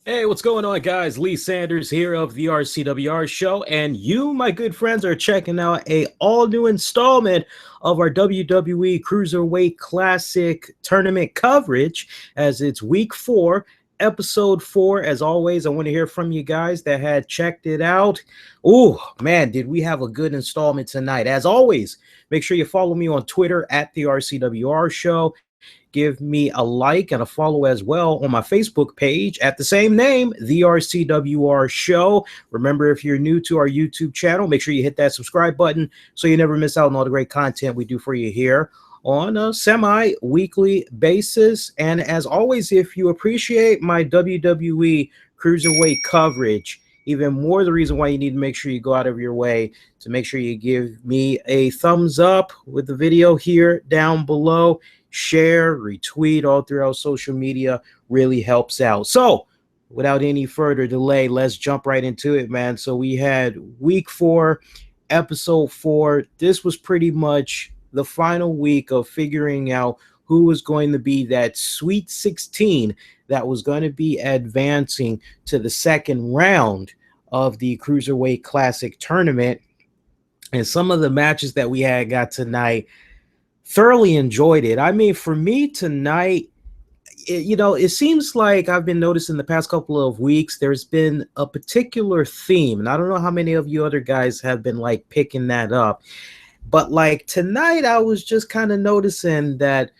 Hey, what's going on, guys? Lee Sanders here of the RCWR Show, and you, my good friends, are checking out a all-new installment of our WWE CruiserWeight Classic tournament coverage, as it's week 4, episode 4. As always, I want to hear from you guys that had checked it out. Oh, man, did we have a good installment tonight. As always, make sure you follow me on Twitter at the RCWR Show. Give me a like and a follow as well on my Facebook page at the same name, the RCWR Show. Remember, if you're new to our YouTube channel, make sure you hit that subscribe button so you never miss out on all the great content we do for you here on a semi-weekly basis. And as always, if you appreciate my WWE Cruiserweight coverage, even more the reason why you need to make sure you go out of your way to make sure you give me a thumbs up with the video here down below. Share, retweet all throughout social media really helps out. So without any further delay, let's jump right into it, man. So we had week 4, episode 4. This was pretty much the final week of figuring out who was going to be that Sweet 16 that was going to be advancing to the second round of the Cruiserweight Classic tournament. And some of the matches that we had got tonight, thoroughly enjoyed it. I mean, for me tonight, it seems like I've been noticing the past couple of weeks, there's been a particular theme. And I don't know how many of you other guys have been like picking that up. But like tonight, I was just kind of noticing that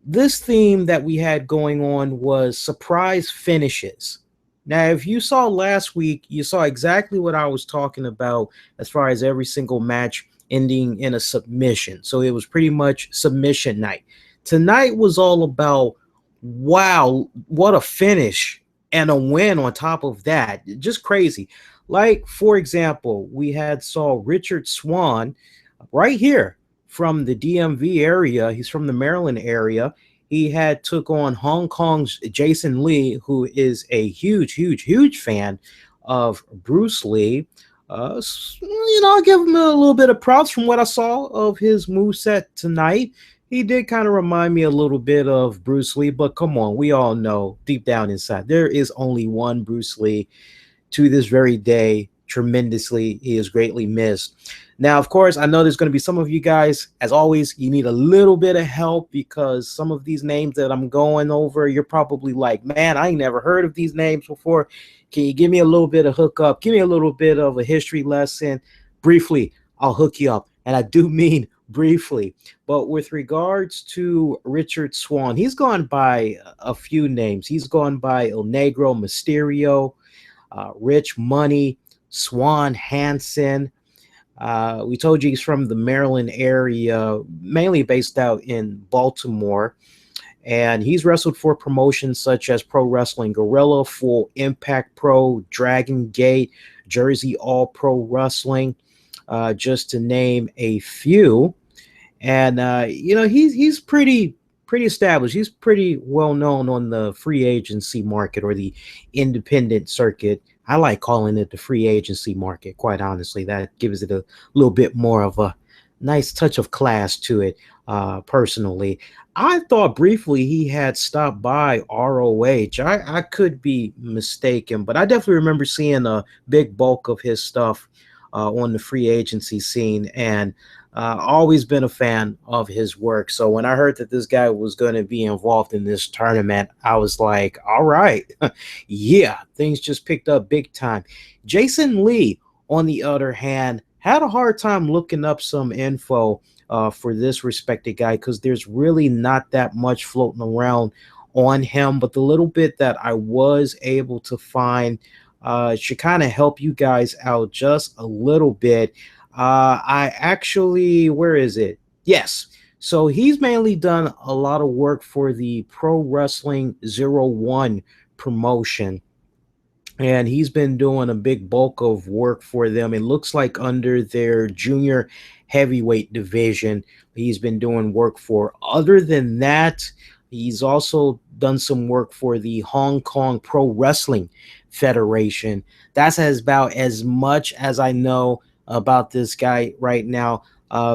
this theme that we had going on was surprise finishes. Now, if you saw last week, you saw exactly what I was talking about as far as every single match ending in a submission. So it was pretty much submission night. Tonight was all about, wow, what a finish and a win on top of that. Just crazy. Like, for example, we saw Richard Swann right here from the DMV area. He's from the Maryland area. He had took on Hong Kong's Jason Lee, who is a huge fan of Bruce Lee. I'll give him a little bit of props from what I saw of his moveset tonight. He did kind of remind me a little bit of Bruce Lee, but come on, we all know deep down inside there is only one Bruce Lee. To this very day, tremendously, he is greatly missed. Now, of course, I know there's going to be some of you guys, as always, you need a little bit of help because some of these names that I'm going over, you're probably like, man, I ain't never heard of these names before. Can you give me a little bit of hookup? Give me a little bit of a history lesson. Briefly, I'll hook you up. And I do mean briefly. But with regards to Richard Swann, he's gone by a few names. He's gone by El Negro Mysterio, Rich Money, Swan Hansen. We told you he's from the Maryland area, mainly based out in Baltimore. And he's wrestled for promotions such as Pro Wrestling Guerrilla, Full Impact Pro, Dragon Gate, Jersey All Pro Wrestling, just to name a few. And he's pretty established. He's pretty well known on the free agency market or the independent circuit. I like calling it the free agency market, quite honestly. That gives it a little bit more of a nice touch of class to it, personally. I thought briefly he had stopped by ROH. I could be mistaken, but I definitely remember seeing a big bulk of his stuff on the free agency scene, and always been a fan of his work. So when I heard that this guy was going to be involved in this tournament, I was like, all right, yeah, things just picked up big time. Jason Lee, on the other hand, had a hard time looking up some info for this respected guy because there's really not that much floating around on him. But the little bit that I was able to find should kind of help you guys out just a little bit. Where is it? Yes. So he's mainly done a lot of work for the Pro Wrestling 01 promotion. And he's been doing a big bulk of work for them. It looks like under their junior heavyweight division, he's been doing work for. Other than that, he's also done some work for the Hong Kong Pro Wrestling Federation. That's about as much as I know about this guy right now.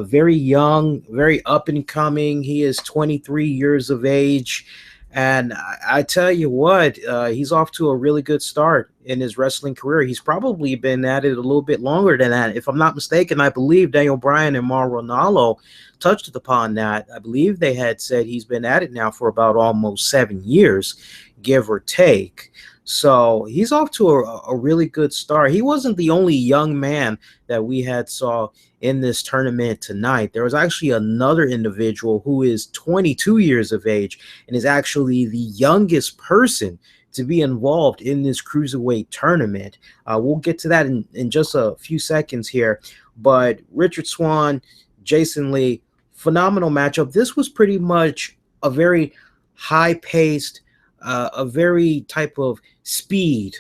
Very young, very up and coming. He is 23 years of age. And I tell you what, he's off to a really good start in his wrestling career. He's probably been at it a little bit longer than that. If I'm not mistaken, I believe Daniel Bryan and Mauro Ranallo touched upon that. I believe they had said he's been at it now for about almost 7 years, give or take. So he's off to a really good start. He wasn't the only young man that we had saw in this tournament tonight. There was actually another individual who is 22 years of age and is actually the youngest person to be involved in this cruiserweight tournament. We'll get to that in just a few seconds here. But Richard Swann, Jason Lee, phenomenal matchup. This was pretty much a very high-paced, a very type of speed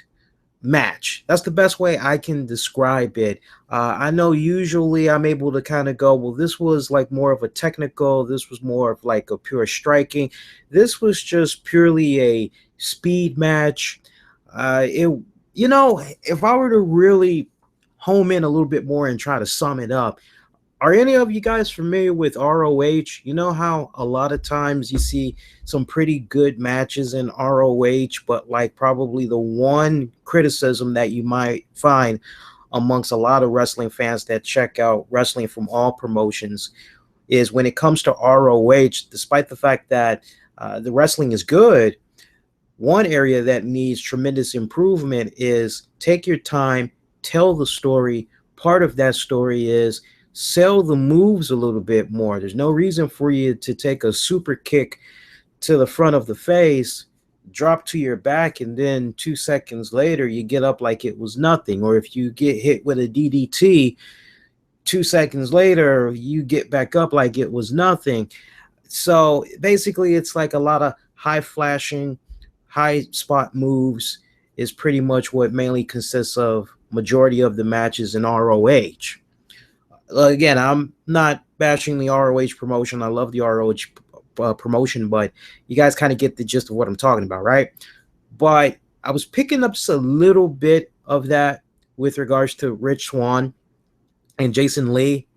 match. That's the best way I can describe it. I know usually I'm able to kind of go, well, this was like more of a technical, this was more of like a pure striking. This was just purely a speed match. If I were to really home in a little bit more and try to sum it up, are any of you guys familiar with ROH? You know how a lot of times you see some pretty good matches in ROH, but like probably the one criticism that you might find amongst a lot of wrestling fans that check out wrestling from all promotions is when it comes to ROH, despite the fact that the wrestling is good, one area that needs tremendous improvement is take your time, tell the story. Part of that story is sell the moves a little bit more. There's no reason for you to take a super kick to the front of the face, drop to your back, and then 2 seconds later you get up like it was nothing. Or if you get hit with a DDT, 2 seconds later you get back up like it was nothing. So basically it's like a lot of high flashing, high spot moves is pretty much what mainly consists of majority of the matches in ROH. Again, I'm not bashing the ROH promotion. I love the ROH promotion, but you guys kind of get the gist of what I'm talking about, right? But I was picking up just a little bit of that with regards to Rich Swann and Jason Lee,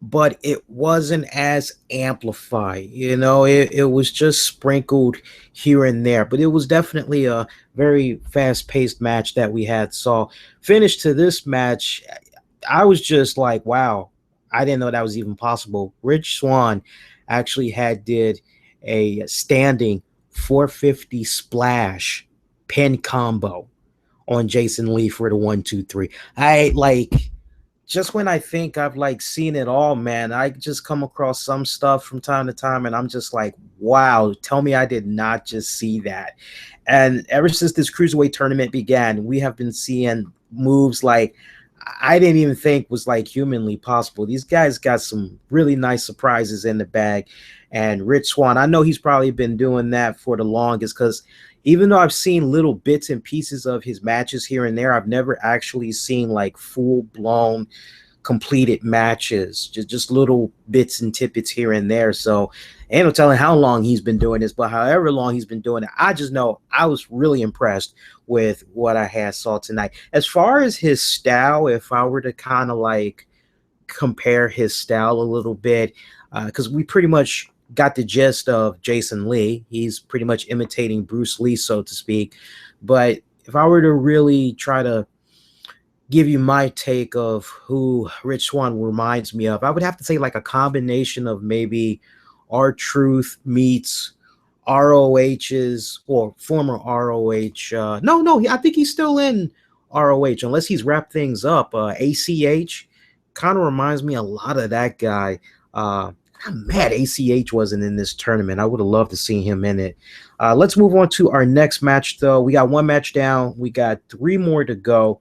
but it wasn't as amplified. It was just sprinkled here and there, but it was definitely a very fast-paced match that we had. So finish to this match, I was just like, wow, I didn't know that was even possible. Rich Swann actually did a standing 450 splash pin combo on Jason Lee for the 1-2-3. Just when I think I've seen it all, man, I just come across some stuff from time to time and I'm just like, wow, tell me I did not just see that. And ever since this cruiserweight tournament began, we have been seeing moves like I didn't even think was humanly possible. These guys got some really nice surprises in the bag. And Rich Swann, I know he's probably been doing that for the longest, because even though I've seen little bits and pieces of his matches here and there, I've never actually seen full-blown completed matches, just little bits and tidbits here and there. So ain't no telling how long he's been doing this, but however long he's been doing it, I just know I was really impressed with what I saw tonight. As far as his style, if I were to kind of compare his style a little bit, because we pretty much got the gist of Jason Lee. He's pretty much imitating Bruce Lee, so to speak. But if I were to really try to give you my take of who Rich Swann reminds me of, I would have to say a combination of maybe R-Truth meets ROH's or former ROH. No, I think he's still in ROH unless he's wrapped things up. ACH kind of reminds me a lot of that guy. I'm mad ACH wasn't in this tournament. I would have loved to see him in it. Let's move on to our next match, though. We got one match down. We got 3 more to go.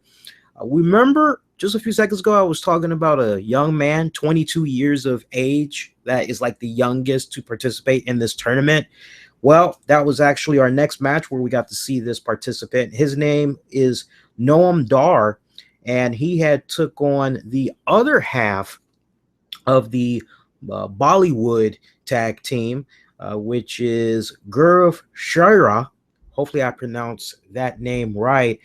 Remember just a few seconds ago, I was talking about a young man, 22 years of age, that is the youngest to participate in this tournament. Well, that was actually our next match where we got to see this participant. His name is Noam Dar, and he had took on the other half of the Bollywood tag team, which is Gurv Sihra. Hopefully I pronounced that name right.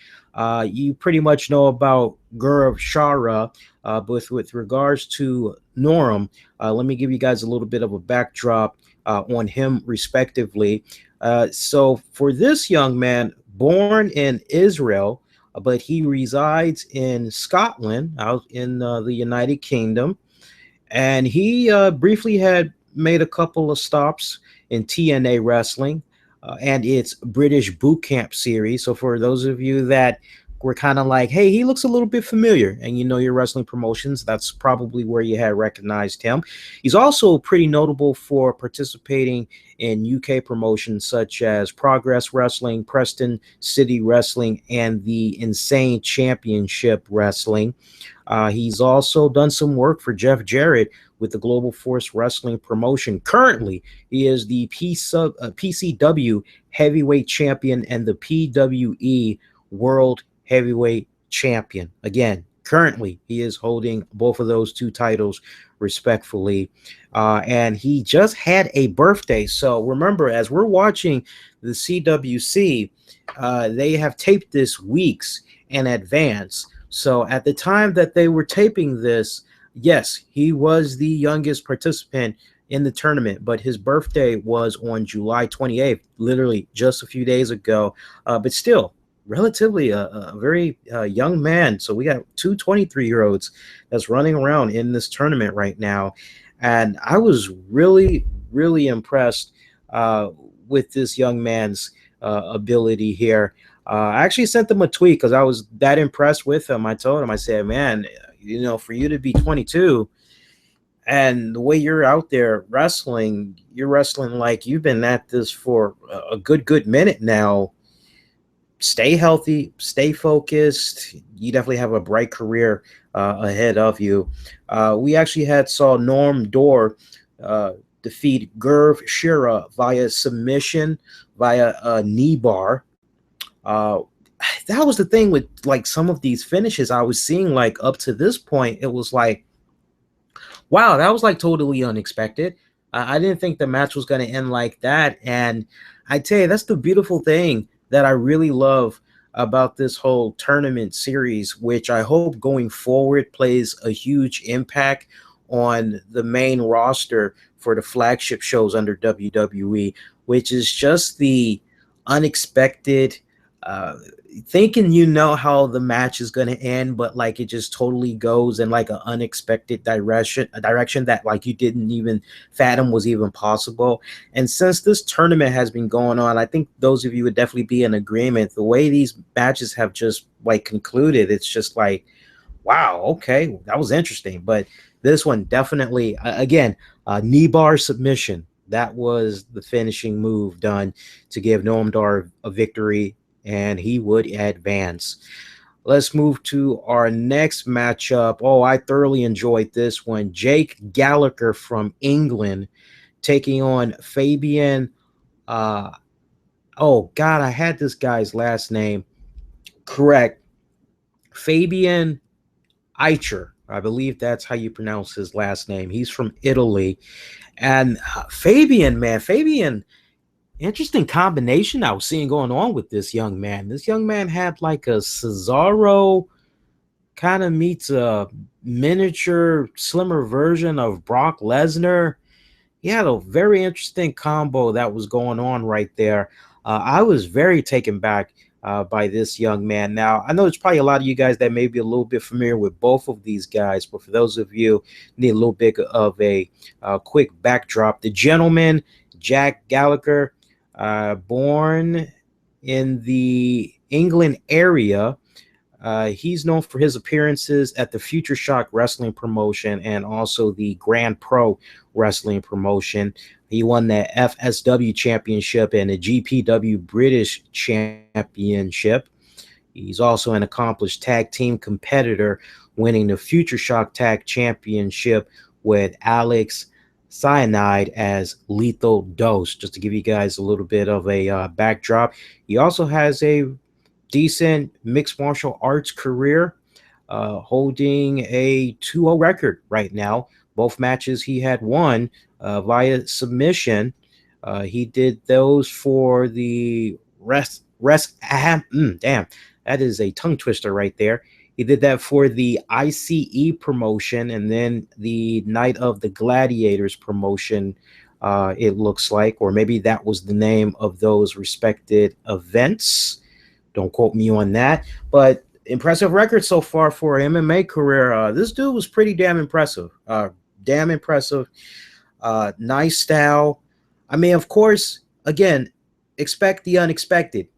You pretty much know about Gurv Sihra, but with regards to Noam, let me give you guys a little bit of a backdrop on him respectively. So for this young man, born in Israel, but he resides in Scotland, out in the United Kingdom, and he briefly had made a couple of stops in TNA wrestling and its British Boot Camp series. So for those of you that were kind of like, hey, he looks a little bit familiar, and you know your wrestling promotions, that's probably where you had recognized him. He's also pretty notable for participating in UK promotions such as Progress Wrestling, Preston City Wrestling, and the Insane Championship Wrestling. He's also done some work for Jeff Jarrett with the Global Force Wrestling promotion. Currently, he is the PCW Heavyweight Champion and the PWE World Heavyweight Champion. Again, currently, he is holding both of those two titles respectfully. And he just had a birthday. So remember, as we're watching the CWC, they have taped this weeks in advance. So at the time that they were taping this, yes, he was the youngest participant in the tournament, but his birthday was on July 28th, literally just a few days ago. But still, relatively a very young man. So we got two 23-year-olds that's running around in this tournament right now. And I was really, really impressed with this young man's ability here. I actually sent him a tweet because I was that impressed with him. I told him, I said, man, you know, for you to be 22 and the way you're out there wrestling, you're wrestling like you've been at this for a good minute now. Stay healthy, stay focused. You definitely have a bright career ahead of you. We actually saw Noam defeat Gurv Sihra via submission, via a knee bar. That was the thing with like some of these finishes I was seeing, like up to this point, it was like, wow, that was like totally unexpected. I didn't think the match was going to end like that. And I tell you, that's the beautiful thing that I really love about this whole tournament series, which I hope going forward plays a huge impact on the main roster for the flagship shows under WWE, which is just the unexpected thinking you know how the match is going to end, but like it just totally goes in like an unexpected direction, a direction that like you didn't even fathom was even possible. And since this tournament has been going on, I think those of you would definitely be in agreement. The way these matches have just like concluded, it's just like, wow, okay, that was interesting. But this one definitely, again, knee bar submission. That was the finishing move done to give Noam Dar a victory, and he would advance. Let's move to our next matchup. Oh, I thoroughly enjoyed this one. Jake Gallagher from England taking on Fabian. Oh, God, I had this guy's last name correct. Fabian Aichner. I believe that's how you pronounce his last name. He's from Italy. And Fabian, interesting combination I was seeing going on with this young man. This young man had like a Cesaro kind of meets a miniature, slimmer version of Brock Lesnar. He had a very interesting combo that was going on right there. I was very taken back by this young man. Now, I know there's probably a lot of you guys that may be a little bit familiar with both of these guys, but for those of you who need a little bit of a quick backdrop, the gentleman, Jack Gallagher, born in the England area. He's known for his appearances at the Future Shock Wrestling promotion and also the Grand Pro Wrestling promotion. He won the FSW Championship and the GPW British Championship. He's also an accomplished tag team competitor, winning the Future Shock Tag Championship with Alex Cyanide as Lethal Dose, just to give you guys a little bit of a backdrop. He also has a decent mixed martial arts career, holding a 2-0 record right now. Both matches he had won via submission. He did those for the damn, that is a tongue twister right there. He did that for the ICE promotion and then the Night of the Gladiators promotion it looks like, or maybe that was the name of those respected events. Don't quote me on that, but impressive record so far for an MMA career. This dude was pretty damn impressive. Damn impressive. Nice style. I mean, of course, again, expect the unexpected.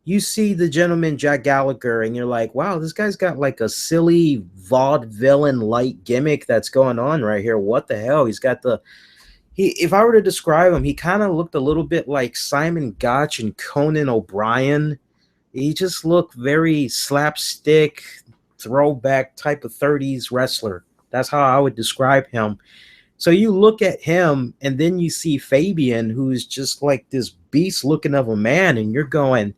You see the gentleman Jack Gallagher, and you're like, wow, this guy's got like a silly vaudevillain light gimmick that's going on right here. What the hell? He's got the if I were to describe him, he kind of looked a little bit like Simon Gotch and Conan O'Brien. He just looked very slapstick, throwback type of 30s wrestler. That's how I would describe him. So you look at him, and then you see Fabian, who's just like this beast looking of a man, and you're going,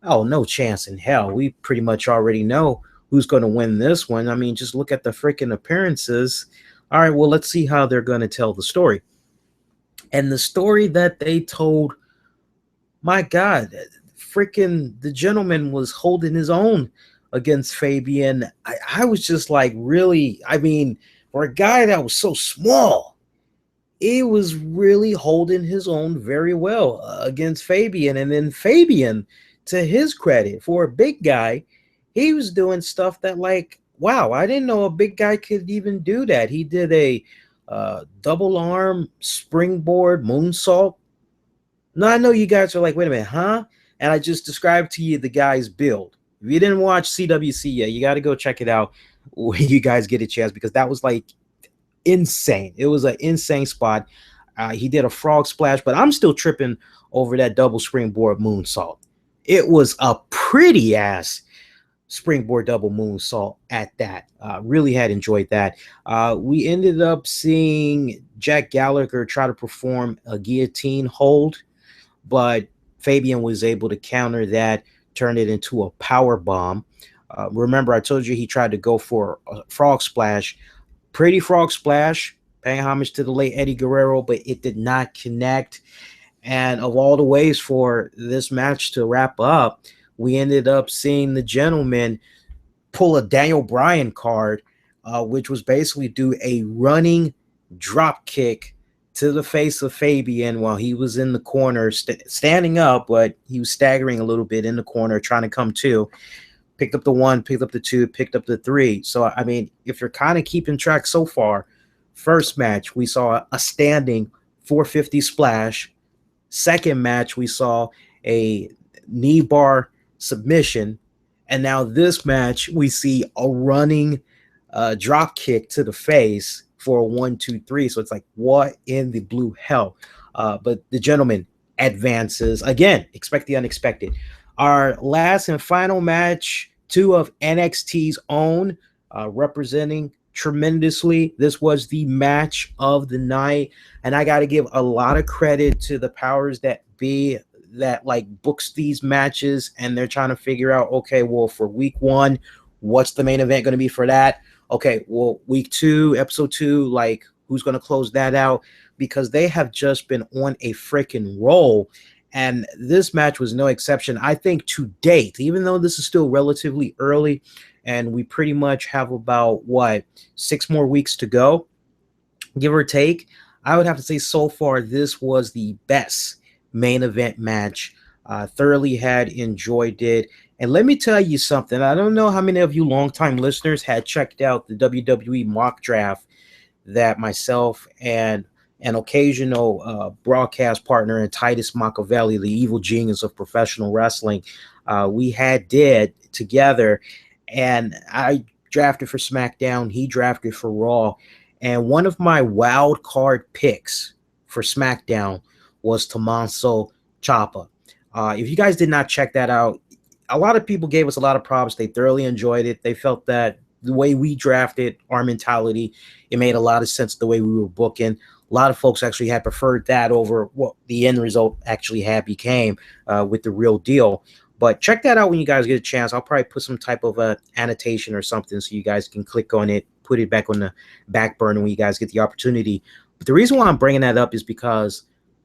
oh, no chance in hell. We pretty much already know who's going to win this one. I mean, just look at the freaking appearances. All right, well, let's see how they're going to tell the story. And the story that they told, my God, freaking the gentleman was holding his own against Fabian. I was just like, really, I mean, for a guy that was so small, he was really holding his own very well against Fabian. And then Fabian, to his credit, for a big guy, he was doing stuff that, like, wow, I didn't know a big guy could even do that. He did a double arm springboard moonsault. Now, I know you guys are like, wait a minute, huh? And I just described to you the guy's build. If you didn't watch CWC yet, you got to go check it out when you guys get a chance, because that was like insane. It was an insane spot. He did a frog splash, but I'm still tripping over that double springboard moonsault. It was a pretty ass springboard double moonsault at that. Really had enjoyed that. We ended up seeing Jack Gallagher try to perform a guillotine hold, but Fabian was able to counter that, turn it into a power bomb. Remember, I told you he tried to go for a frog splash. Pretty frog splash, paying homage to the late Eddie Guerrero, but it did not connect. And of all the ways for this match to wrap up, we ended up seeing the gentleman pull a Daniel Bryan card, which was basically do a running drop kick to the face of Fabian while he was in the corner, standing up, but he was staggering a little bit in the corner, trying to come to. Picked up the 1, picked up the 2, picked up the 3. So, I mean, if you're kind of keeping track so far, first match, we saw a standing 450 splash. Second match, we saw a knee bar submission. And now this match, we see a running drop kick to the face for a 1, 2, 3. So it's like, what in the blue hell? But the gentleman advances. Again, expect the unexpected. Our last and final match, 2 of NXT's own, representing tremendously. This was the match of the night. And I got to give a lot of credit to the powers that be that like books these matches, and they're trying to figure out, okay, well, for week 1, what's the main event going to be for that? Okay, well, week 2, episode 2, like who's going to close that out? Because they have just been on a freaking roll. And this match was no exception. I think to date, even though this is still relatively early and we pretty much have about, 6 more weeks to go, give or take, I would have to say so far this was the best main event match. Thoroughly had enjoyed it. And let me tell you something. I don't know how many of you longtime listeners had checked out the WWE mock draft that myself and an occasional broadcast partner in Titus Machiavelli, the evil genius of professional wrestling, we did together. And I drafted for SmackDown. He drafted for Raw. And one of my wild card picks for SmackDown was Tomasso Ciampa. If you guys did not check that out, a lot of people gave us a lot of props. They thoroughly enjoyed it. They felt that the way we drafted, our mentality, it made a lot of sense the way we were booking. A lot of folks actually had preferred that over what the end result actually had became with the real deal. But check that out when you guys get a chance. I'll probably put some type of annotation or something so you guys can click on it, put it back on the back burner when you guys get the opportunity. But the reason why I'm bringing that up is because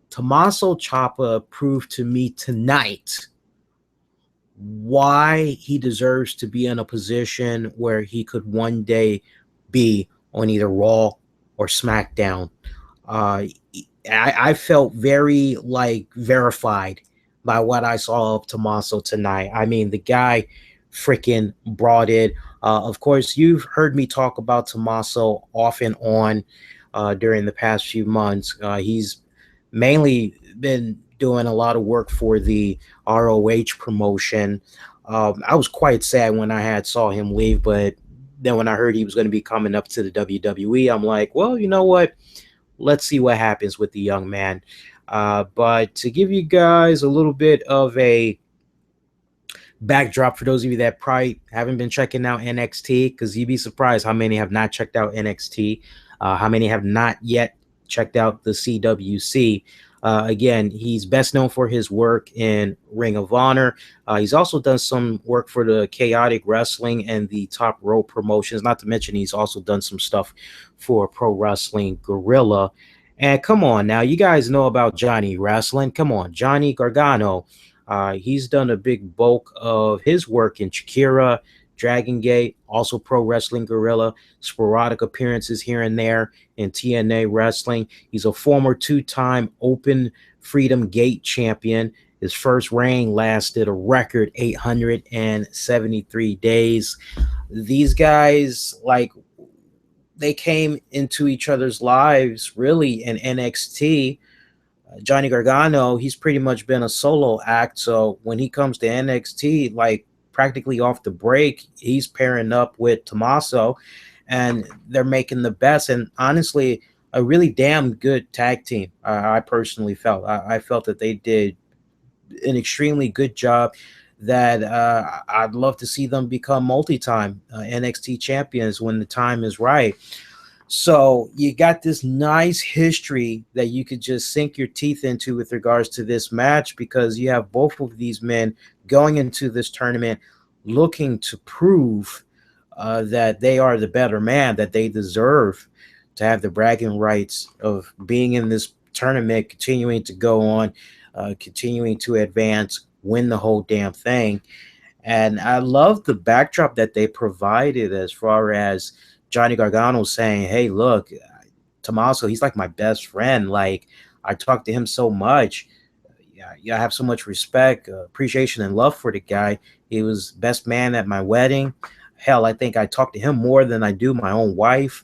Tomasso Ciampa proved to me tonight why he deserves to be in a position where he could one day be on either Raw or SmackDown. I felt very like verified by what I saw of Tomasso tonight. I mean, the guy freaking brought it. Of course, you've heard me talk about Tomasso off and on during the past few months. He's mainly been doing a lot of work for the ROH promotion. I was quite sad when I had saw him leave, but then when I heard he was going to be coming up to the WWE, I'm like, well, you know what? Let's see what happens with the young man. But to give you guys a little bit of a backdrop for those of you that probably haven't been checking out NXT, because you'd be surprised how many have not checked out NXT, how many have not yet checked out the CWC. Again, he's best known for his work in Ring of Honor. He's also done some work for the Chaotic Wrestling and the Top Rope promotions. Not to mention, he's also done some stuff for Pro Wrestling Guerrilla. And come on now, you guys know about Johnny Wrestling. Come on, Johnny Gargano. He's done a big bulk of his work in Shakira, Dragon Gate, also Pro Wrestling Guerrilla, sporadic appearances here and there in TNA Wrestling. He's a former two-time Open Freedom Gate champion. His first reign lasted a record 873 days. These guys, like, they came into each other's lives really in NXT. Johnny Gargano, he's pretty much been a solo act. So when he comes to NXT, like practically off the break, he's pairing up with Tomasso and they're making the best. And honestly, a really damn good tag team. I personally felt. I felt that they did an extremely good job. That I'd love to see them become multi-time NXT champions when the time is right. So you got this nice history that you could just sink your teeth into with regards to this match, because you have both of these men going into this tournament looking to prove that they are the better man, that they deserve to have the bragging rights of being in this tournament, continuing to go on, continuing to advance, win the whole damn thing. And I love the backdrop that they provided as far as Johnny Gargano saying, hey, look, Tomasso, he's like my best friend. Like, I talk to him so much. Yeah, I have so much respect, appreciation, and love for the guy. He was best man at my wedding. Hell, I think I talk to him more than I do my own wife.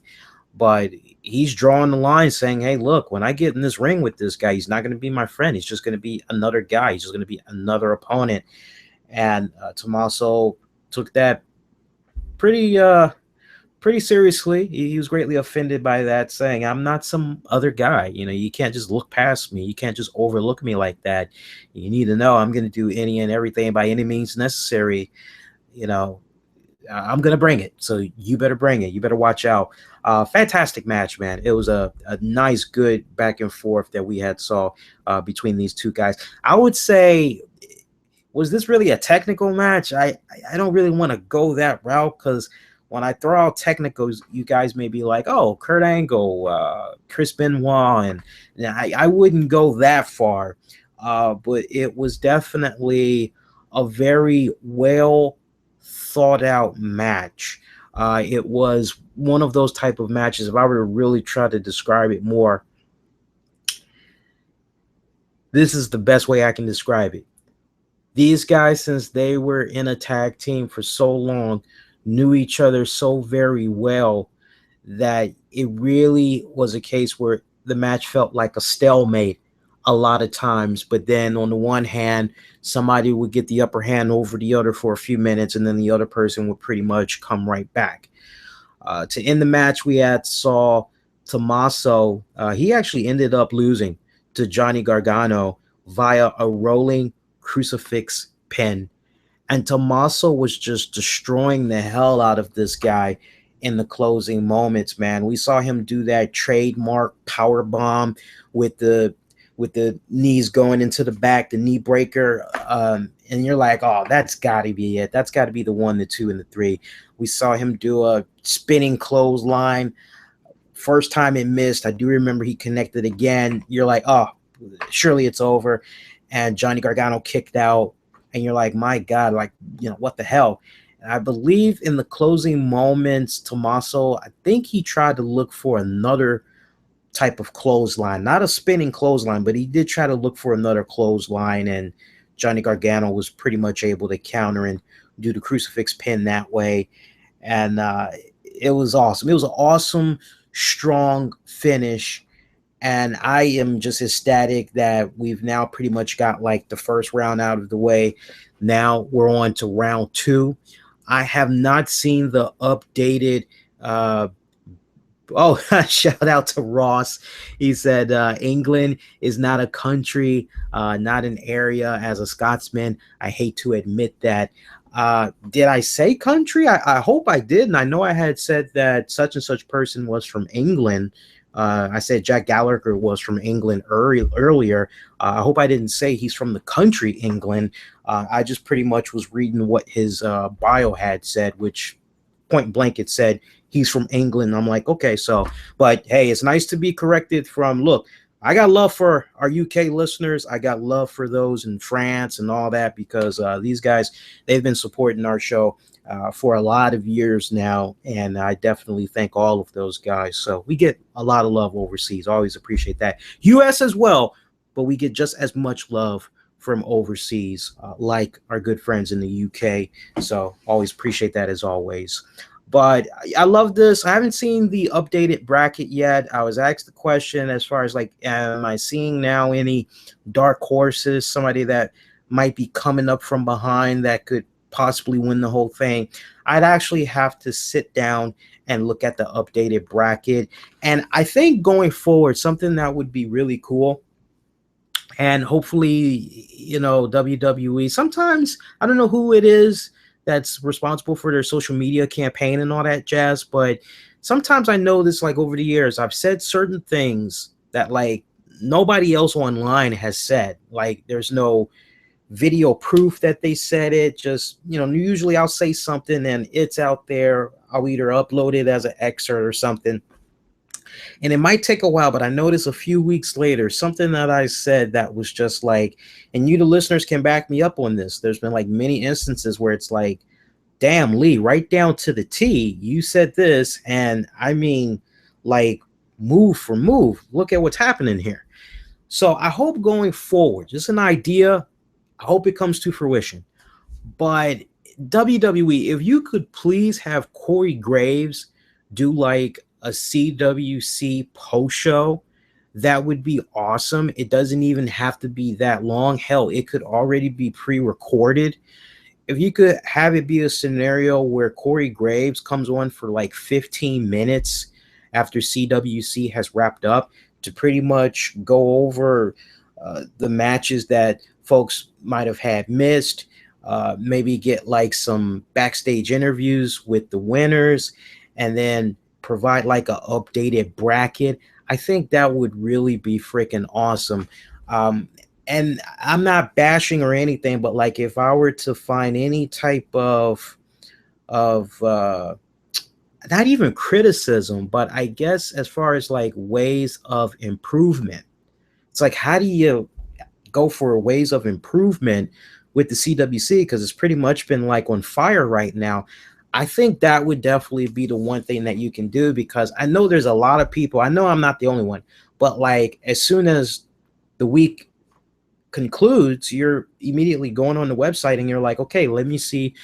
But he's drawing the line saying, hey, look, when I get in this ring with this guy, he's not going to be my friend. He's just going to be another guy. He's just going to be another opponent. And Tomasso took that pretty seriously. He was greatly offended by that, saying, I'm not some other guy. You know, you can't just look past me. You can't just overlook me like that. You need to know I'm going to do any and everything by any means necessary. You know, I'm going to bring it. So you better bring it. You better watch out. Fantastic match, man. It was a nice, good back and forth that we had saw between these two guys. I would say, was this really a technical match? I don't really want to go that route, because when I throw out technicals, you guys may be like, oh, Kurt Angle, Chris Benoit, and I wouldn't go that far. But it was definitely a very well thought out match. It was one of those type of matches, if I were to really try to describe it more, this is the best way I can describe it. These guys, since they were in a tag team for so long, knew each other so very well that it really was a case where the match felt like a stalemate a lot of times. But then on the one hand, somebody would get the upper hand over the other for a few minutes, and then the other person would pretty much come right back. To end the match, we saw Tomasso. He actually ended up losing to Johnny Gargano via a rolling crucifix pin. And Tomasso was just destroying the hell out of this guy in the closing moments, man. We saw him do that trademark power bomb with the knees going into the back, the knee breaker. And you're like, oh, that's got to be it. That's got to be the 1, the 2, and the 3. We saw him do a spinning clothesline. First time it missed. I do remember he connected again. You're like, oh, surely it's over. And Johnny Gargano kicked out. And you're like, my God, like, you know, what the hell? And I believe in the closing moments, Tomasso, I think he tried to look for another type of clothesline, not a spinning clothesline, but he did try to look for another clothesline, and Johnny Gargano was pretty much able to counter and do the crucifix pin that way. And it was awesome. It was an awesome, strong finish. And I am just ecstatic that we've now pretty much got like the first round out of the way. Now we're on to round 2. I have not seen the updated shout out to Ross. He said England is not a country, not an area. As a Scotsman, I hate to admit that. Did I say country? I hope I did. And I know I had said that such and such person was from England. I said Jack Gallagher was from England earlier. I hope I didn't say he's from the country England. I just pretty much was reading what his bio had said, which point blank it said he's from England. I'm like, okay, so, but hey, it's nice to be corrected from, look, I got love for our UK listeners. I got love for those in France and all that, because these guys, they've been supporting our show for a lot of years now, and I definitely thank all of those guys. So we get a lot of love overseas. Always appreciate that. US as well, but we get just as much love from overseas, like our good friends in the UK. So always appreciate that as always. But I love this. I haven't seen the updated bracket yet. I was asked the question as far as like, am I seeing now any dark horses, somebody that might be coming up from behind that could possibly win the whole thing? I'd actually have to sit down and look at the updated bracket. And I think going forward, something that would be really cool, and hopefully, you know, WWE, sometimes, I don't know who it is that's responsible for their social media campaign and all that jazz, but sometimes I know this, like over the years, I've said certain things that like nobody else online has said. Like there's no video proof that they said it. Just, you know, usually I'll say something and it's out there. I'll either upload it as an excerpt or something. And it might take a while, but I noticed a few weeks later, something that I said that was just like, and you, the listeners, can back me up on this. There's been like many instances where it's like, damn, Lee, right down to the T, you said this. And I mean, like move for move, look at what's happening here. So I hope going forward, just an idea, I hope it comes to fruition. But WWE, if you could please have Corey Graves do like a CWC post show, that would be awesome. It doesn't even have to be that long. Hell, it could already be pre-recorded. If you could have it be a scenario where Corey Graves comes on for like 15 minutes after CWC has wrapped up to pretty much go over the matches that folks might have had missed, maybe get like some backstage interviews with the winners, and then provide like an updated bracket. I think that would really be freaking awesome. And I'm not bashing or anything, but like if I were to find any type of not even criticism, but I guess as far as like ways of improvement, it's like, how do you go for ways of improvement with the CWC? Because it's pretty much been like on fire right now. I think that would definitely be the one thing that you can do, because I know there's a lot of people. I know I'm not the only one, but like as soon as the week concludes, you're immediately going on the website and you're like, okay, let me see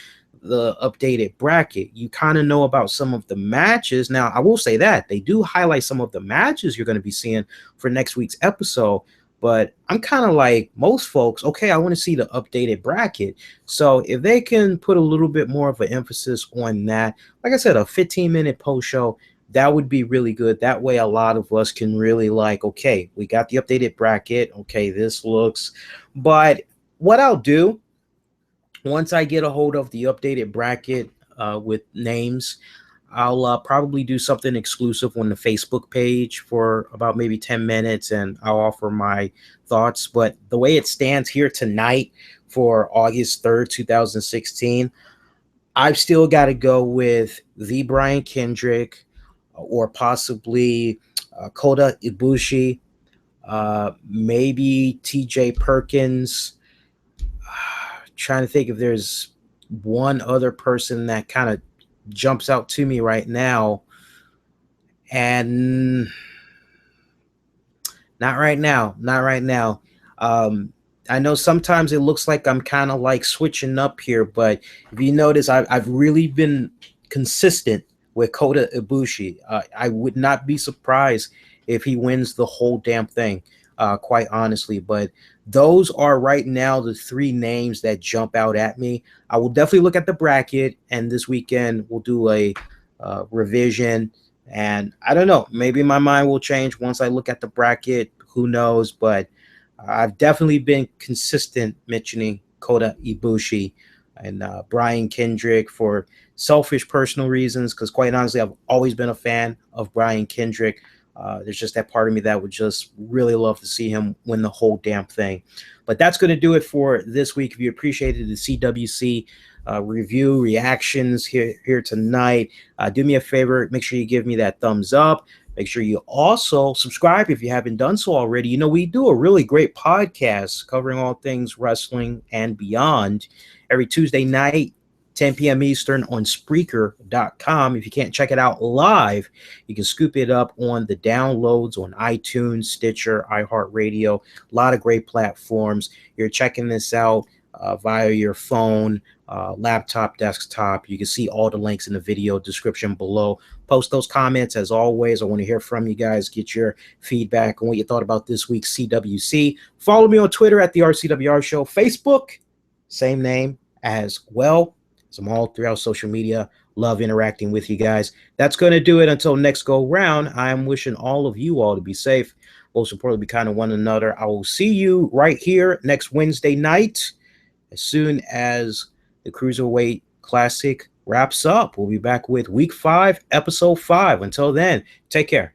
the updated bracket. You kind of know about some of the matches. Now, I will say that they do highlight some of the matches you're going to be seeing for next week's episode. But I'm kind of like most folks, okay, I want to see the updated bracket. So if they can put a little bit more of an emphasis on that, like I said, a 15-minute post show, that would be really good. That way a lot of us can really like, okay, we got the updated bracket. Okay, this looks. But what I'll do, once I get a hold of the updated bracket with names, I'll probably do something exclusive on the Facebook page for about maybe 10 minutes, and I'll offer my thoughts. But the way it stands here tonight for August 3rd, 2016, I've still got to go with the Brian Kendrick or possibly Kota Ibushi, maybe TJ Perkins. Trying to think if there's one other person that kind of jumps out to me right now. And Not right now. Not right now. I know sometimes it looks like I'm kind of like switching up here, but if you notice, I've really been consistent with Kota Ibushi. I would not be surprised if he wins the whole damn thing, quite honestly. But those are right now the three names that jump out at me. I will definitely look at the bracket, and this weekend we'll do a revision. And I don't know, maybe my mind will change once I look at the bracket. Who knows? But I've definitely been consistent mentioning Kota Ibushi and Brian Kendrick for selfish personal reasons, because quite honestly, I've always been a fan of Brian Kendrick. There's just that part of me that would just really love to see him win the whole damn thing. But that's going to do it for this week. If you appreciated the CWC review reactions here tonight, do me a favor, make sure you give me that thumbs up. Make sure you also subscribe if you haven't done so already. You know, we do a really great podcast covering all things wrestling and beyond every Tuesday night, 10 p.m. Eastern on Spreaker.com. If you can't check it out live, you can scoop it up on the downloads on iTunes, Stitcher, iHeartRadio. A lot of great platforms. You're checking this out via your phone, laptop, desktop. You can see all the links in the video description below. Post those comments as always. I want to hear from you guys, get your feedback on what you thought about this week's CWC. Follow me on Twitter at the RCWR Show. Facebook, same name as well. So I'm all throughout social media. Love interacting with you guys. That's going to do it until next go round. I'm wishing all of you all to be safe. Most importantly, be kind to one another. I will see you right here next Wednesday night as soon as the Cruiserweight Classic wraps up. We'll be back with Week 5, Episode 5. Until then, take care.